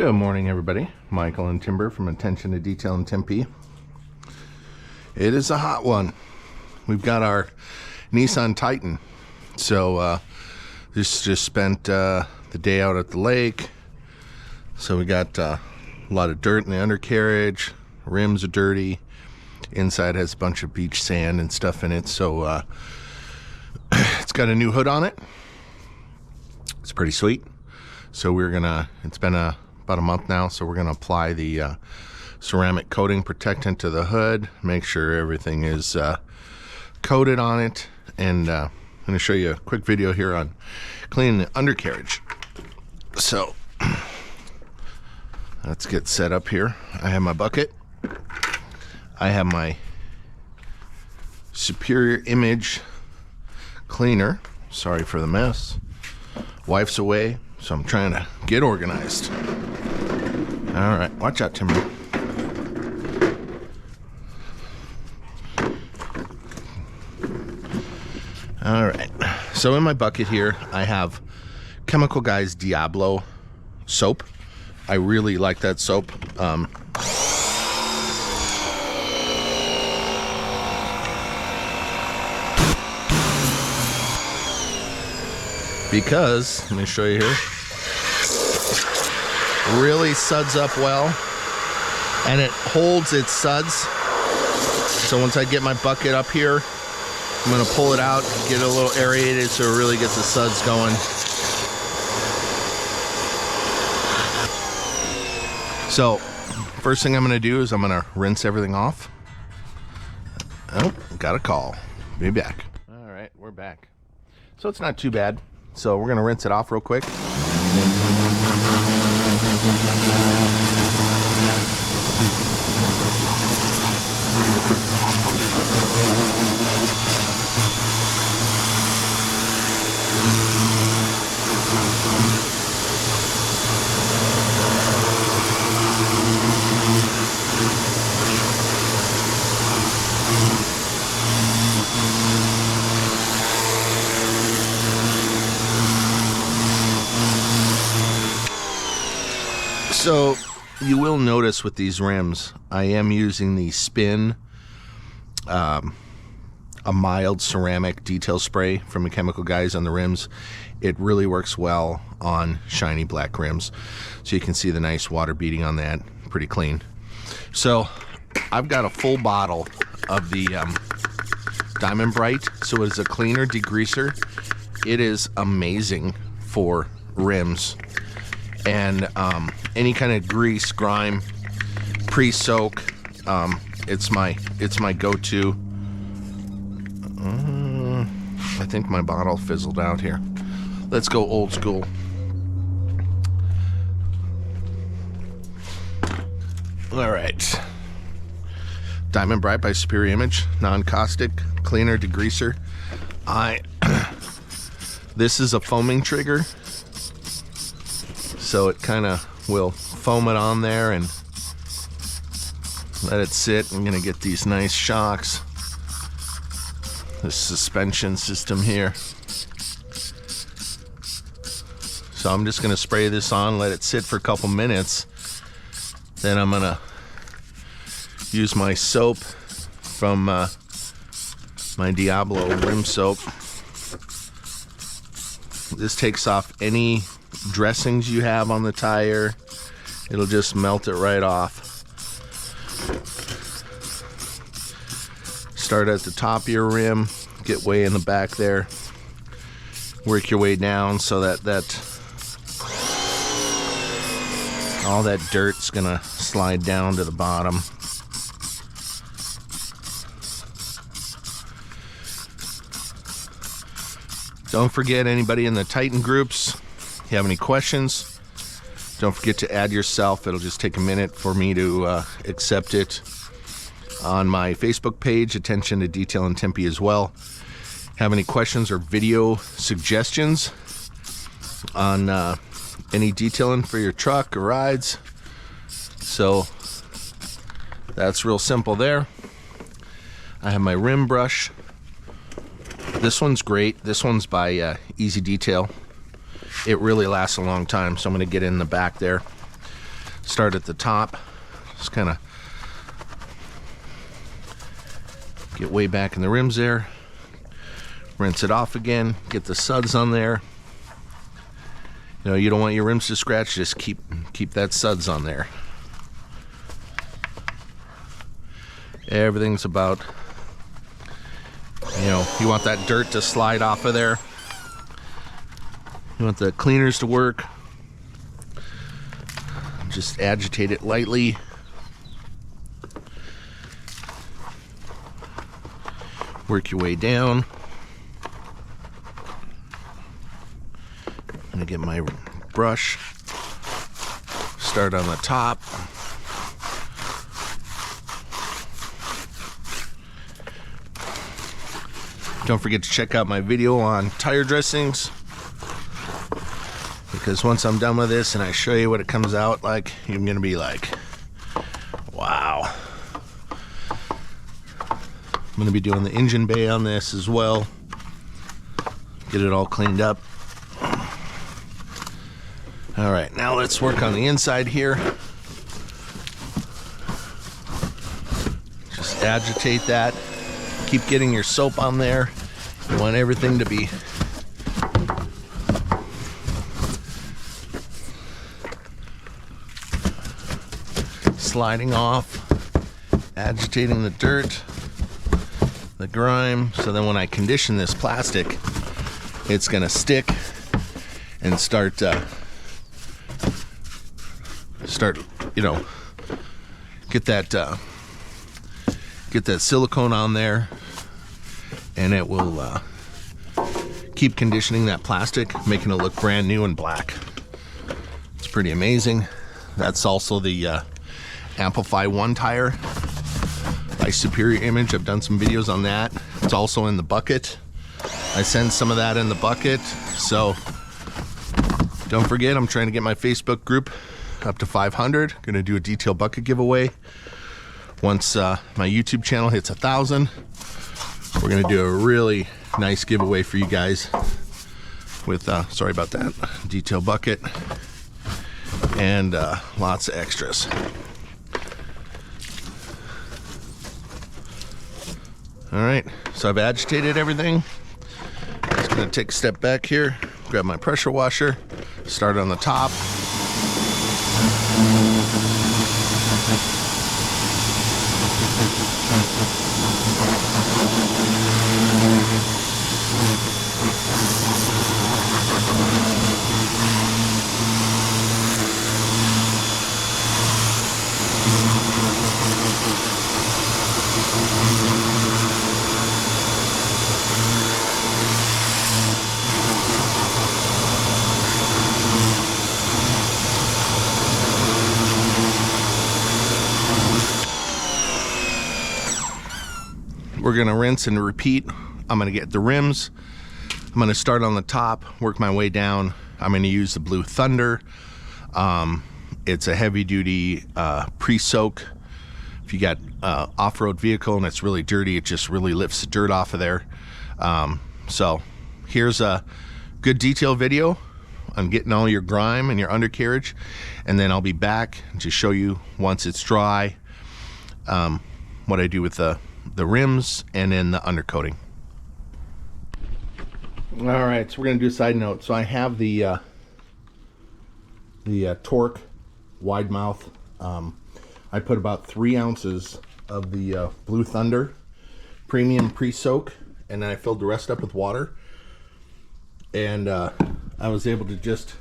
Good morning, everybody. Michael and Timber from Attention to Detail in Tempe. It is a hot one. We've got our Nissan Titan. So just spent the day out at the lake. So we got a lot of dirt in the undercarriage. Rims are dirty. Inside has a bunch of beach sand and stuff in it. So it's got a new hood on it. It's pretty sweet. So it's been about a month now, so we're gonna apply the ceramic coating protectant to the hood, make sure everything is coated on it, and I'm gonna show you a quick video here on cleaning the undercarriage. So let's get set up here. I have my bucket. I have my Superior Image cleaner. Sorry for the mess. Wife's away, so I'm trying to get organized. All right, watch out, Timber. All right, so in my bucket here, I have Chemical Guys Diablo soap. I really like that soap. Because, let me show you here, really suds up well, and it holds its suds. So once I get my bucket up here, I'm gonna pull it out, get it a little aerated so it really gets the suds going. So first thing I'm gonna do is I'm gonna rinse everything off. Oh, got a call. Be back. All right, we're back. So it's not too bad. So we're gonna rinse it off real quick. So you will notice with these rims, I am using the Spin, a mild ceramic detail spray from the Chemical Guys on the rims. It really works well on shiny black rims. So you can see the nice water beading on that, pretty clean. So I've got a full bottle of the Diamond Bright. So it is a cleaner degreaser. It is amazing for rims. And any kind of grease, grime, pre-soak, it's my go-to. I think my bottle fizzled out here. Let's go old school. All right, Diamond Bright by Superior Image, non-caustic cleaner degreaser. This is a foaming trigger. So it kind of will foam it on there and let it sit. I'm gonna get these nice shocks. This suspension system here. So I'm just gonna spray this on, let it sit for a couple minutes. Then I'm gonna use my soap from my Diablo rim soap. This takes off any dressings you have on the tire. It'll just melt it right off. Start at the top of your rim, get way in the back there, work your way down so that all that dirt's gonna slide down to the bottom. Don't forget, anybody in the Titan groups, if you have any questions, don't forget to add yourself. It'll just take a minute for me to accept it. On my Facebook page, Attention to Detail in Tempe as well. Have any questions or video suggestions on any detailing for your truck or rides? So that's real simple there. I have my rim brush. This one's great. This one's by Easy Detail. It really lasts a long time, so I'm going to get in the back there. Start at the top, just kind of get way back in the rims there, rinse it off again, get the suds on there. You know, you don't want your rims to scratch, just keep that suds on there. Everything's about, you know, you want that dirt to slide off of there. You want the cleaners to work. Just agitate it lightly. Work your way down. I'm gonna get my brush. Start on the top. Don't forget to check out my video on tire dressings, because once I'm done with this and I show you what it comes out like, you're gonna be like, wow. I'm gonna be doing the engine bay on this as well. Get it all cleaned up. All right, now let's work on the inside here. Just agitate that. Keep getting your soap on there. You want everything to be sliding off, agitating the dirt, the grime, so then when I condition this plastic, it's gonna stick and start, you know, get that silicone on there, and it will keep conditioning that plastic, making it look brand new and black. It's pretty amazing. That's also the Amplify 1 tire by Superior Image. I've done some videos on that. It's also in the bucket. I send some of that in the bucket. So don't forget, I'm trying to get my Facebook group up to 500. Gonna do a detailed bucket giveaway. Once my YouTube channel hits 1,000, we're gonna do a really nice giveaway for you guys with, sorry about that, detail bucket and lots of extras. All right, so I've agitated everything. Just gonna take a step back here, grab my pressure washer, start on the top. We're gonna rinse and repeat. I'm gonna get the rims. I'm gonna start on the top, work my way down. I'm gonna use the Blue Thunder. It's a heavy duty pre-soak. If you got off-road vehicle and it's really dirty, it just really lifts the dirt off of there. So here's a good detail video on getting all your grime and your undercarriage, and then I'll be back to show you once it's dry what I do with the rims and then the undercoating. All right, so we're gonna do a side note. So I have the Torque wide mouth. I put about 3 ounces of the Blue Thunder premium pre-soak, and then I filled the rest up with water, and I was able to just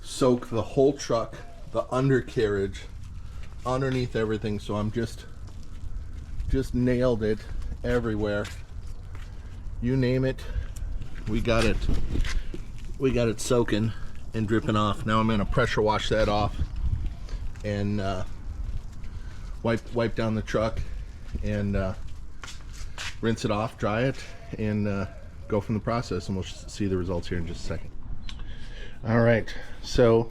soak the whole truck, the undercarriage, underneath everything. So I'm just nailed it everywhere. You name it, we got it soaking and dripping off. Now I'm going to pressure wash that off and wipe down the truck and rinse it off, dry it, and go from the process, and we'll see the results here in just a second. All right, so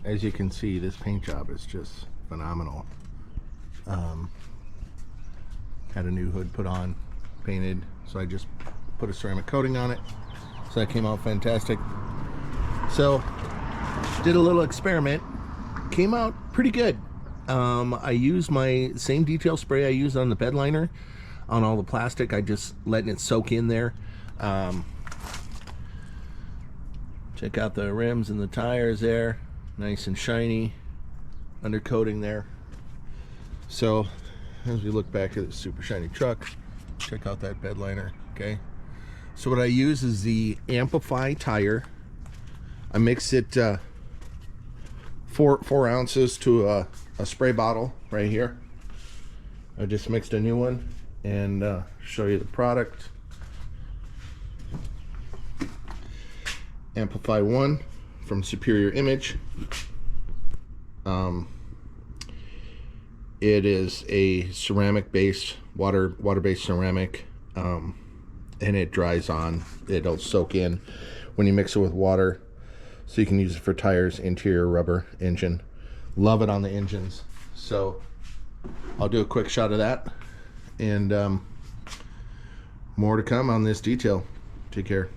as you can see, this paint job is just phenomenal. Had a new hood put on, painted, so I just put a ceramic coating on it, so that came out fantastic. So did a little experiment, came out pretty good. I used my same detail spray I used on the bed liner on all the plastic. I just letting it soak in there. Check out the rims and the tires there, nice and shiny, undercoating there. So as we look back at the super shiny truck, check out that bed liner. Okay, so what I use is the Amplify tire. I mix it 4 ounces to a spray bottle right here. I just mixed a new one and show you the product. Amplify 1 from Superior Image. It is a ceramic based, water-based ceramic, and it dries on. It'll soak in when you mix it with water, so you can use it for tires, interior, rubber, engine. Love it on the engines. So I'll do a quick shot of that, and more to come on this detail. Take care.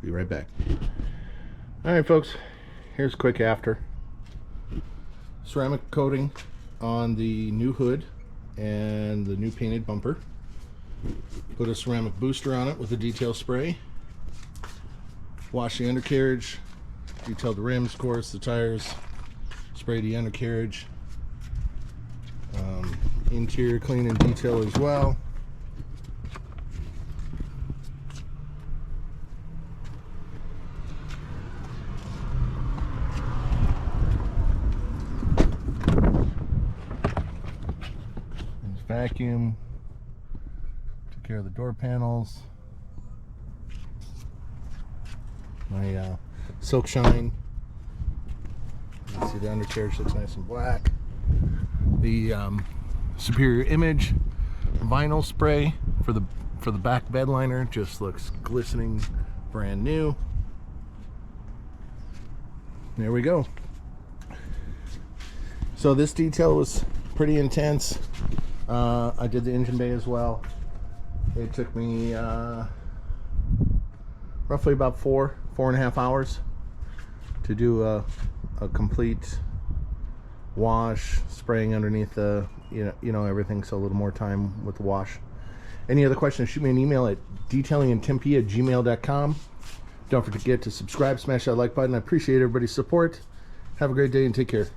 Be right back. All right, folks, here's a quick after. Ceramic coating on the new hood and the new painted bumper. Put a ceramic booster on it with a detail spray. Wash the undercarriage, detail the rims, of course, the tires, spray the undercarriage. Interior clean and detail as well. Vacuum, took care of the door panels, my silk shine. You can see the undercarriage looks nice and black. The Superior Image vinyl spray for the back bed liner just looks glistening, brand new. There we go. So this detail was pretty intense. I did the engine bay as well. It took me roughly about 4.5 hours to do a complete wash, spraying underneath the you know everything, so a little more time with the wash. Any other questions, shoot me an email at detailingintempe@gmail.com. Don't forget to subscribe, smash that like button. I appreciate everybody's support. Have a great day and take care.